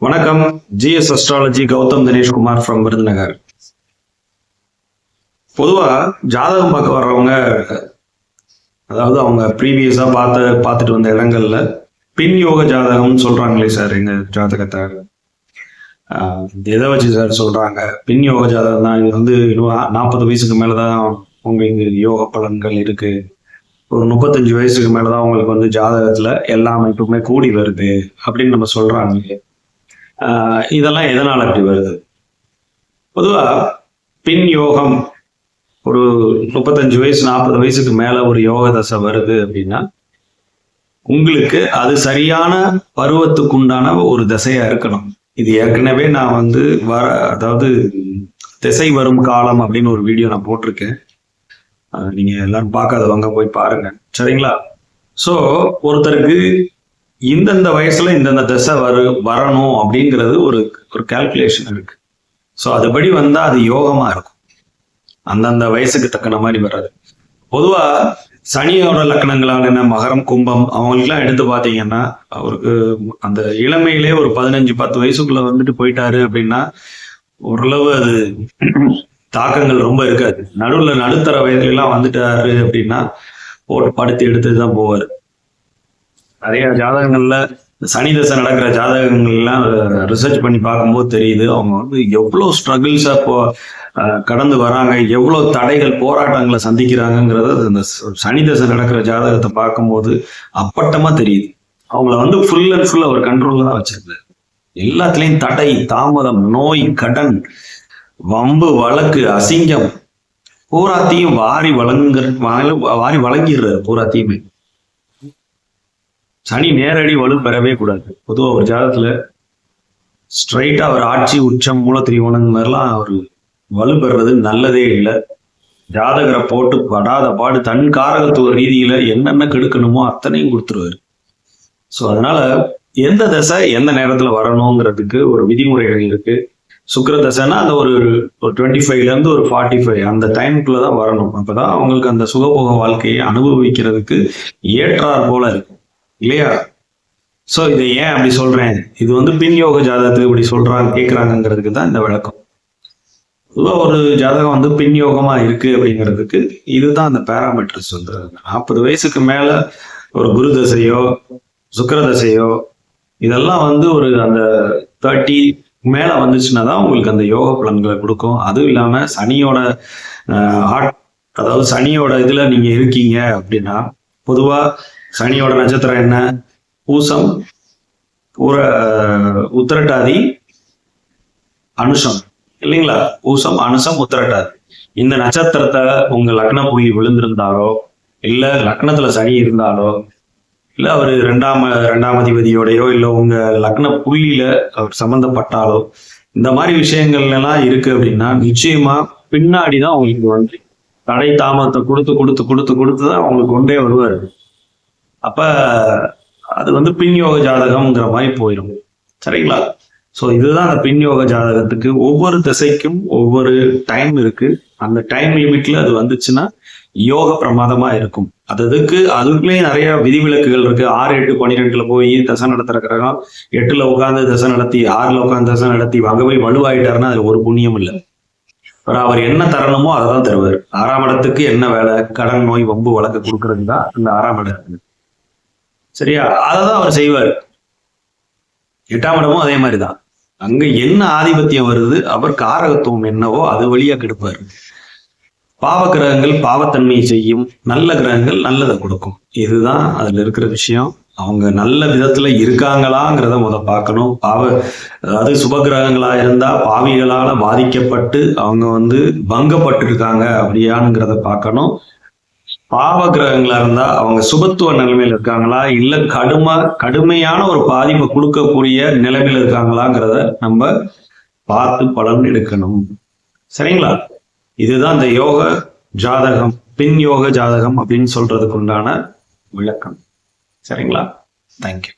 வணக்கம். GS astrology Gautham Dineshkumar from Virudhunagar. பொதுவா ஜாதகம் பார்க்க வர்றவங்க, அதாவது அவங்க ப்ரீவியஸா பார்த்துட்டு வந்த இடங்கள்ல பின் யோக ஜாதகம்னு சொல்றாங்களே சார், எங்க ஜாதகத்தை எதை வச்சு சார் சொல்றாங்க? பின் யோக ஜாதகம் தான், இது வந்து 40 வயசுக்கு மேலதான் உங்களுக்கு யோக பலன்கள் இருக்கு, ஒரு 35 வயசுக்கு மேலதான் உங்களுக்கு வந்து ஜாதகத்துல எல்லா அமைப்புமே கூடி வருது அப்படின்னு நம்ம சொல்றாங்க. இதெல்லாம் எதனால அப்படி வருது? பொதுவா பின் யோகம் ஒரு 35 வயசு 40 வயசுக்கு மேல ஒரு யோக தசை வருது அப்படின்னா உங்களுக்கு அது சரியான பருவத்துக்கு உண்டான ஒரு திசையா இருக்கணும். இது ஏற்கனவே நான் வந்து அதாவது திசை வரும் காலம் அப்படின்னு ஒரு வீடியோ நான் போட்டிருக்கேன். நீங்க எல்லாரும் பார்க்காதவங்க போய் பாருங்க, சரிங்களா? ஸோ ஒருத்தருக்கு இந்தந்த வயசுல இந்தந்த திசை வரணும் அப்படிங்கிறது ஒரு கால்குலேஷன் இருக்கு. ஸோ அதுபடி வந்தா அது யோகமா இருக்கும், அந்தந்த வயசுக்கு தக்கன மாதிரி வர்றது. பொதுவா சனியோட லக்கணங்களான என்ன, மகரம் கும்பம், அவங்களுக்குலாம் எடுத்து பார்த்தீங்கன்னா அவருக்கு அந்த இளமையிலே ஒரு 15-10 வயசுக்குள்ள வந்துட்டு போயிட்டாரு அப்படின்னா ஓரளவு அது தாக்கங்கள் ரொம்ப இருக்காது. நடுத்தர வயதுல எல்லாம் வந்துட்டாரு அப்படின்னா போட்டு படுத்து எடுத்துதான் போவாரு. நிறைய ஜாதகங்கள்ல சனி தசை நடக்கிற ஜாதகங்கள்லாம் ரிசர்ச் பண்ணி பார்க்கும்போது தெரியுது அவங்க வந்து எவ்வளவு ஸ்ட்ரகிள்ஸா கடந்து வராங்க, எவ்வளவு தடைகள் போராட்டங்களை சந்திக்கிறாங்கிறது அந்த சனி தசை நடக்கிற ஜாதகத்தை பார்க்கும்போது அப்பட்டமா தெரியுது. அவங்கள வந்து ஃபுல் அண்ட் ஃபுல் அவர் கண்ட்ரோல்ல தான் வச்சிருக்காரு. எல்லாத்துலயும் தடை, தாமதம், நோய், கடன், வம்பு, வழக்கு, அசிங்கம் பூராத்தையும் வாரி வழங்கிடுறாரு பூராத்தையுமே. சனி நேரடி வலு பெறவே கூடாது. பொதுவாக ஒரு ஜாதகத்துல ஸ்ட்ரைட்டா அவர் ஆட்சி, உச்சம், மூலத்திரிகோணம் மாதிரிலாம் அவர் வலு பெறது நல்லதே இல்லை. ஜாதகரை போட்டு படாத பாடு தன் காரகத்துவ ரீதியில என்னென்ன கெடுக்கணுமோ அத்தனையும் கொடுத்துருவாரு. ஸோ அதனால எந்த தசை எந்த நேரத்துல வரணுங்கிறதுக்கு ஒரு விதிமுறைகள் இருக்கு. சுக்கிர தசைன்னா அந்த ஒரு 25ல இருந்து ஒரு 45 அந்த டைமுக்குள்ளதான் வரணும். அப்பதான் அவங்களுக்கு அந்த சுகபோக வாழ்க்கையை அனுபவிக்கிறதுக்கு ஏற்றார் போல இருக்கும், இல்லையா? சோ இதை ஏன் அப்படி சொல்றேன், இது வந்து பின் யோக ஜாதகத்துக்கு இப்படி சொல்றாங்க கேட்கறாங்கிறதுக்கு தான் இந்த விளக்கம். பொதுவாக ஒரு ஜாதகம் வந்து பின் யோகமா இருக்கு அப்படிங்கிறதுக்கு இதுதான் அந்த பேராமீட்டர்ஸ். வந்து 40 வயசுக்கு மேல ஒரு குரு தசையோ சுக்கிர தசையோ இதெல்லாம் வந்து ஒரு அந்த 30 மேல வந்துச்சுன்னா தான் உங்களுக்கு அந்த யோக பலன்களை கொடுக்கும். அதுவும் இல்லாம சனியோட அதாவது சனியோட இதுல நீங்க இருக்கீங்க அப்படின்னா, பொதுவா சனியோட நட்சத்திரம் என்ன? பூசம், உத்திரட்டாதி, அனுஷம், இல்லைங்களா? பூசம், அனுஷம், உத்திரட்டாதி. இந்த நட்சத்திரத்தை உங்க லக்ன புள்ளி விழுந்திருந்தாலோ, இல்ல லக்னத்துல சனி இருந்தாலோ, இல்ல அவர் ரெண்டாம் அதிபதியோடையோ, இல்ல உங்க லக்ன புள்ளியில அவர் சம்பந்தப்பட்டாலோ, இந்த மாதிரி விஷயங்கள் எல்லாம் இருக்கு அப்படின்னா நிச்சயமா பின்னாடிதான் அவங்களுக்கு வந்து தடை தாமதத்தை கொடுத்துதான் அவங்களுக்கு கொண்டே வருவாரு. அப்ப அது வந்து பின் யோக ஜாதகம்ங்கிற மாதிரி போயிடும், சரிங்களா? ஸோ இதுதான் அந்த பின் யோக ஜாதகத்துக்கு ஒவ்வொரு திசைக்கும் ஒவ்வொரு டைம் இருக்கு. அந்த டைம் லிமிட்ல அது வந்துச்சுன்னா யோக பிரமாதமா இருக்கும். அதுக்குள்ளேயே நிறைய விதிவிலக்குகள் இருக்கு. 6, 8, 12ல போய் தசை நடத்துற கிரகம் 8ல உட்காந்து தசை நடத்தி 6ல உட்காந்து தசை நடத்தி அங்க போய் வலுவாயிட்டாருன்னா அதுல ஒரு புண்ணியம் இல்லை. அவர் என்ன தரணுமோ அதை தான் தருவார். 6ஆம் இடத்துக்கு என்ன வேலை? கடன், நோய், வம்பு, வழக்கு கொடுக்கறது தான் இந்த 6ஆம் இடம், சரியா? அததான் அவர் செய்வார். 8ஆம் இடமும் அதே மாதிரிதான். அங்க என்ன ஆதிபத்தியம் வருது, அவர் காரகத்துவம் என்னவோ அது வழியா கெடுப்பாரு. பாவ கிரகங்கள் பாவத்தன்மையை செய்யும், நல்ல கிரகங்கள் நல்லதை கொடுக்கும். இதுதான் அதுல இருக்கிற விஷயம். அவங்க நல்ல விதத்துல இருக்காங்களாங்கிறத பார்க்கணும். அதாவது சுப கிரகங்களா இருந்தா பாவிகளால பாதிக்கப்பட்டு அவங்க வந்து பங்கப்பட்டு இருக்காங்க அப்படியானுங்கிறத பார்க்கணும். பாவ கிரகங்களா இருந்தா அவங்க சுபத்துவ நிலைமையில இருக்காங்களா, இல்ல கடுமையான ஒரு பாதிப்பை கொடுக்கக்கூடிய நிலைமையில இருக்காங்களாங்கிறத நம்ம பார்த்து பலன் எடுக்கணும், சரிங்களா? இதுதான் இந்த யோக ஜாதகம், பின் யோக ஜாதகம் அப்படின்னு சொல்றதுக்கு உண்டான விளக்கம், சரிங்களா? தேங்க்யூ.